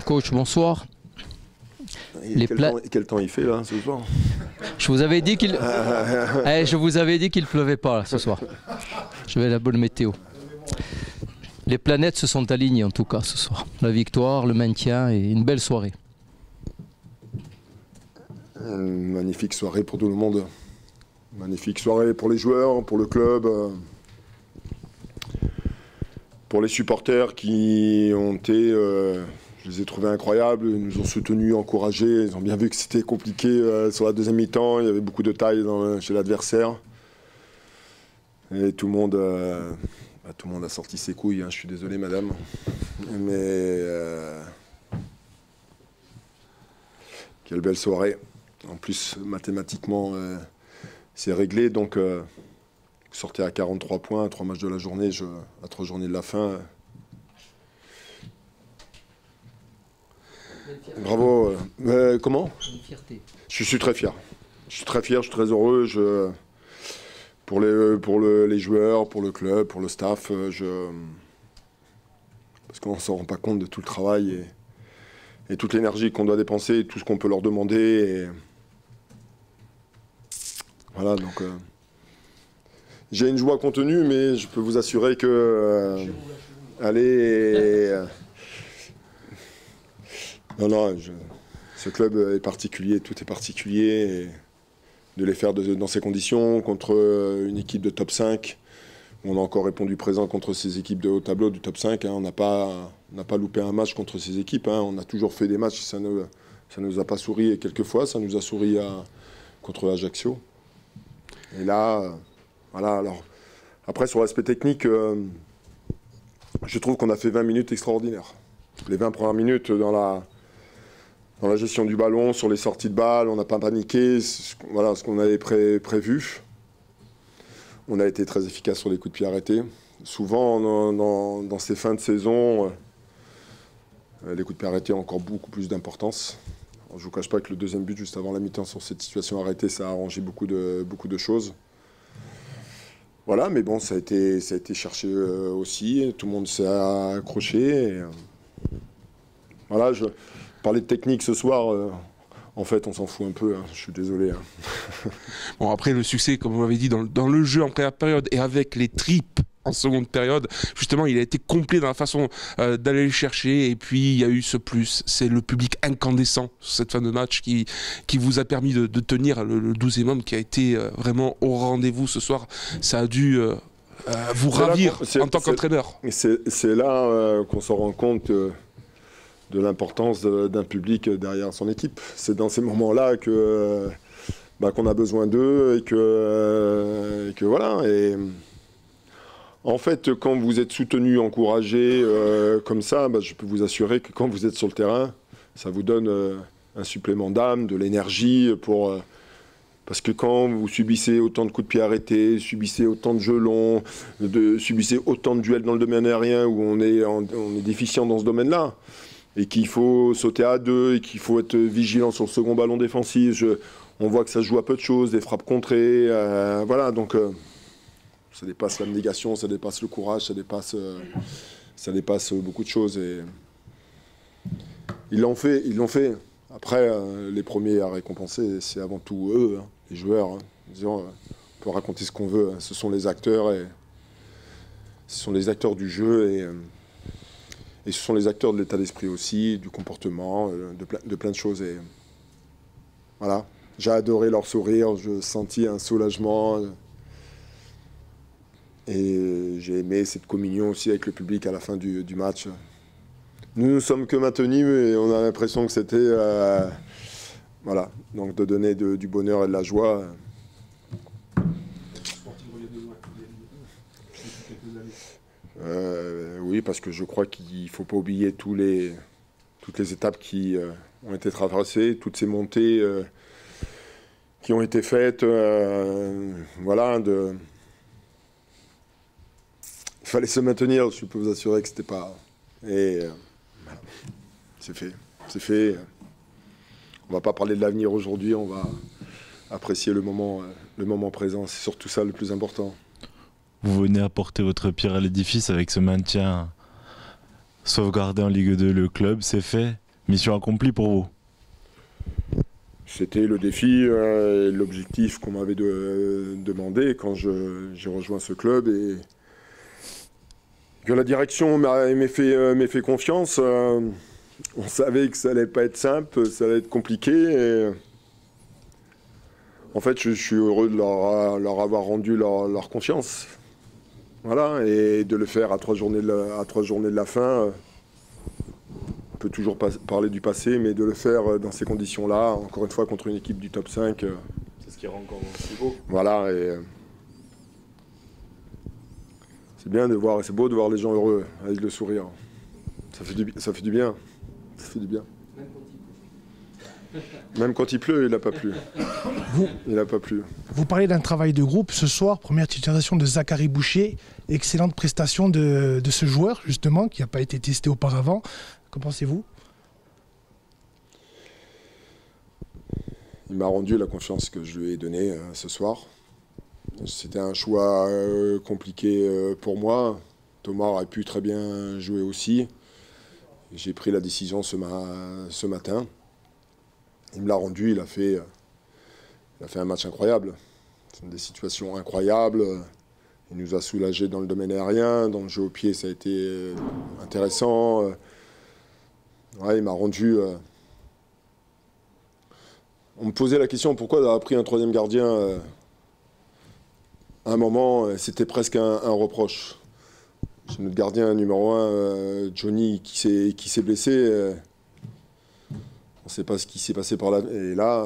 Coach, bonsoir. Quel temps il fait là ce soir? Je vous avais dit qu'il pleuvait pas là, ce soir. J'avais la bonne météo. Les planètes se sont alignées en tout cas ce soir. La victoire, le maintien et une belle soirée. Une magnifique soirée pour tout le monde. Magnifique soirée pour les joueurs, pour le club, pour les supporters qui ont été... je les ai trouvés incroyables, ils nous ont soutenus, encouragés. Ils ont bien vu que c'était compliqué sur la deuxième mi-temps. Il y avait beaucoup de taille chez l'adversaire. Et tout le monde a sorti ses couilles. Hein. Je suis désolé, madame. Mais quelle belle soirée. En plus, mathématiquement, c'est réglé. Donc, sortir à 43 points, 3 matchs de la journée, à 3 journées de la fin. Bravo. Comment? Une fierté. Je suis très fier. Je suis très fier, je suis très heureux. Pour les joueurs, pour le club, pour le staff, parce qu'on ne s'en rend pas compte de tout le travail et toute l'énergie qu'on doit dépenser, et tout ce qu'on peut leur demander. Et... Voilà, donc j'ai une joie contenue, mais je peux vous assurer que non, ce club est particulier, tout est particulier. Et de les faire dans ces conditions, contre une équipe de top 5, où on a encore répondu présent contre ces équipes de haut tableau du top 5. Hein, on n'a pas loupé un match contre ces équipes. Hein, on a toujours fait des matchs, ça nous a pas souri. Et quelquefois, ça nous a souri contre Ajaccio. Et là, voilà. Alors, après, sur l'aspect technique, je trouve qu'on a fait 20 minutes extraordinaires. Les 20 premières minutes dans la gestion du ballon, sur les sorties de balles, on n'a pas paniqué, voilà ce qu'on avait prévu. On a été très efficace sur les coups de pied arrêtés. Souvent, dans ces fins de saison, les coups de pied arrêtés ont encore beaucoup plus d'importance. Je ne vous cache pas que le deuxième but, juste avant la mi-temps, sur cette situation arrêtée, ça a arrangé beaucoup de choses. Voilà, mais bon, ça a été cherché aussi. Tout le monde s'est accroché. Et, voilà, parler de technique ce soir, en fait, on s'en fout un peu, hein, je suis désolé. Hein. Bon, après, le succès, comme on l'avait dit, dans le jeu en première période et avec les tripes en seconde période, justement, il a été complet dans la façon d'aller le chercher. Et puis, il y a eu ce plus, c'est le public incandescent sur cette fin de match qui vous a permis de tenir le 12e homme qui a été vraiment au rendez-vous ce soir. Ça a dû vous ravir en tant qu'entraîneur. C'est là qu'on se rend compte de l'importance d'un public derrière son équipe. C'est dans ces moments-là qu'on a besoin d'eux et que voilà. Et en fait, quand vous êtes soutenu, encouragé comme ça, je peux vous assurer que quand vous êtes sur le terrain, ça vous donne un supplément d'âme, de l'énergie parce que quand vous subissez autant de coups de pied arrêtés, subissez autant de jeux longs, subissez autant de duels dans le domaine aérien où on est déficient dans ce domaine-là, et qu'il faut sauter à deux, et qu'il faut être vigilant sur le second ballon défensif. On voit que ça se joue à peu de choses, des frappes contrées, voilà, donc ça dépasse l'abnégation, ça dépasse le courage, ça dépasse beaucoup de choses. Et ils l'ont fait. Après, les premiers à récompenser, c'est avant tout eux, hein, les joueurs. Hein. Disons, on peut raconter ce qu'on veut, hein. Ce sont les acteurs, du jeu, et ce sont les acteurs de l'état d'esprit aussi, du comportement, de plein de choses. Et voilà, j'ai adoré leur sourire, je sentis un soulagement. Et j'ai aimé cette communion aussi avec le public à la fin du match. Nous ne sommes que maintenus et on a l'impression que c'était... voilà, donc de donner du bonheur et de la joie. Oui, parce que je crois qu'il ne faut pas oublier toutes les étapes qui ont été traversées, toutes ces montées qui ont été faites. Voilà, il fallait se maintenir, je peux vous assurer que c'était pas... Et voilà, c'est fait. On va pas parler de l'avenir aujourd'hui, on va apprécier le moment présent. C'est surtout ça le plus important. Vous venez apporter votre pierre à l'édifice avec ce maintien sauvegarder en Ligue 2 le club, c'est fait. Mission accomplie pour vous. C'était le défi et l'objectif qu'on m'avait demandé quand j'ai rejoint ce club et que la direction m'ait fait confiance. On savait que ça allait pas être simple, ça allait être compliqué. Et en fait, je suis heureux de leur avoir rendu leur confiance. Voilà, et de le faire à 3 journées de la fin. On peut toujours parler du passé, mais de le faire dans ces conditions-là, encore une fois contre une équipe du top 5. C'est ce qui rend encore plus beau. Voilà, et c'est bien de voir, c'est beau de voir les gens heureux, avec le sourire. Ça fait du bien. Ça fait du bien. Même quand il pleut, il n'a pas plu. Il n'a pas plu. Vous parlez d'un travail de groupe ce soir, première titularisation de Zachary Boucher, excellente prestation de ce joueur justement qui n'a pas été testé auparavant. Qu'en pensez-vous? Il m'a rendu la confiance que je lui ai donnée ce soir. C'était un choix compliqué pour moi. Thomas aurait pu très bien jouer aussi. J'ai pris la décision ce matin. Il me l'a rendu, il a fait un match incroyable. C'est des situations incroyables. Il nous a soulagés dans le domaine aérien. Dans le jeu au pied, ça a été intéressant. Ouais, il m'a rendu... On me posait la question pourquoi d'avoir pris un troisième gardien à un moment, c'était presque un reproche. J'ai notre gardien numéro 1, Johnny, qui s'est blessé. On ne sait pas ce qui s'est passé par là. Et là,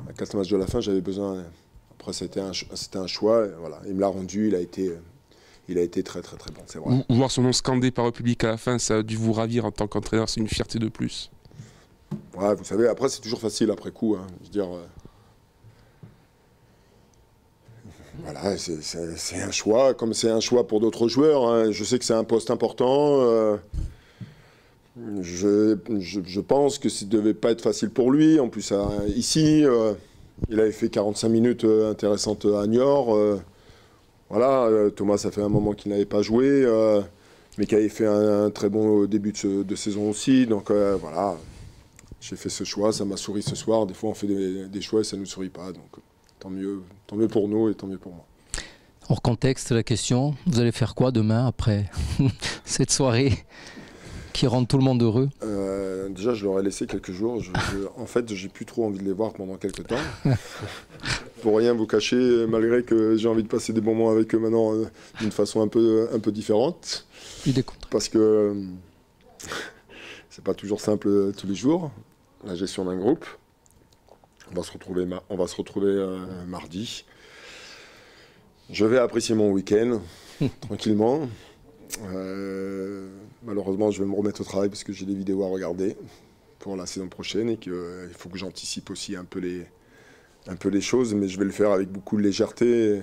à 4 matchs de la fin, j'avais besoin... Après, c'était un choix. Voilà. Il me l'a rendu, il a été très très très bon, c'est vrai. Voir son nom scandé par le public à la fin, ça a dû vous ravir en tant qu'entraîneur, c'est une fierté de plus. Ouais, vous savez, après c'est toujours facile après coup. Hein. Je veux dire, voilà, c'est un choix, comme c'est un choix pour d'autres joueurs. Hein. Je sais que c'est un poste important. Je pense que ça ne devait pas être facile pour lui. En plus, ici, il avait fait 45 minutes intéressantes à Niort. Voilà, Thomas, ça fait un moment qu'il n'avait pas joué, mais qui avait fait un très bon début de saison aussi. Donc voilà, j'ai fait ce choix, ça m'a souri ce soir. Des fois, on fait des choix et ça ne nous sourit pas. Donc tant mieux pour nous et tant mieux pour moi. Hors contexte, la question, vous allez faire quoi demain après cette soirée qui rend tout le monde heureux? Déjà, je leur ai laissé quelques jours. En fait, j'ai plus trop envie de les voir pendant quelques temps. Pour rien vous cacher, malgré que j'ai envie de passer des bons moments avec eux maintenant d'une façon un peu différente. Parce que c'est pas toujours simple tous les jours, la gestion d'un groupe. On va se retrouver mardi. Je vais apprécier mon week-end tranquillement. Malheureusement, je vais me remettre au travail parce que j'ai des vidéos à regarder pour la saison prochaine et qu'il faut que j'anticipe aussi un peu les choses, mais je vais le faire avec beaucoup de légèreté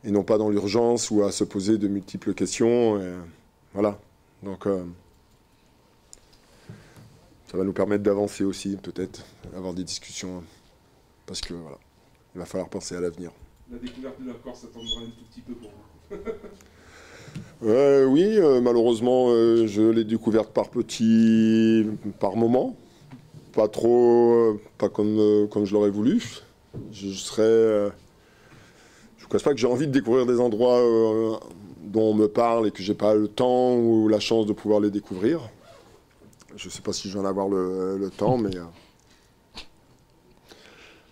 et non pas dans l'urgence ou à se poser de multiples questions. Et voilà. Donc, ça va nous permettre d'avancer aussi, peut-être, avoir des discussions, parce que voilà, il va falloir penser à l'avenir. La découverte de la Corse attendra un tout petit peu pour vous. Oui, malheureusement, je l'ai découverte par moment. Pas trop, pas comme je l'aurais voulu. Je ne vous cache pas que j'ai envie de découvrir des endroits dont on me parle et que j'ai pas le temps ou la chance de pouvoir les découvrir. Je ne sais pas si je vais en avoir le temps, mais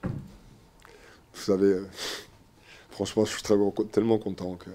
vous savez, franchement, je suis tellement content que...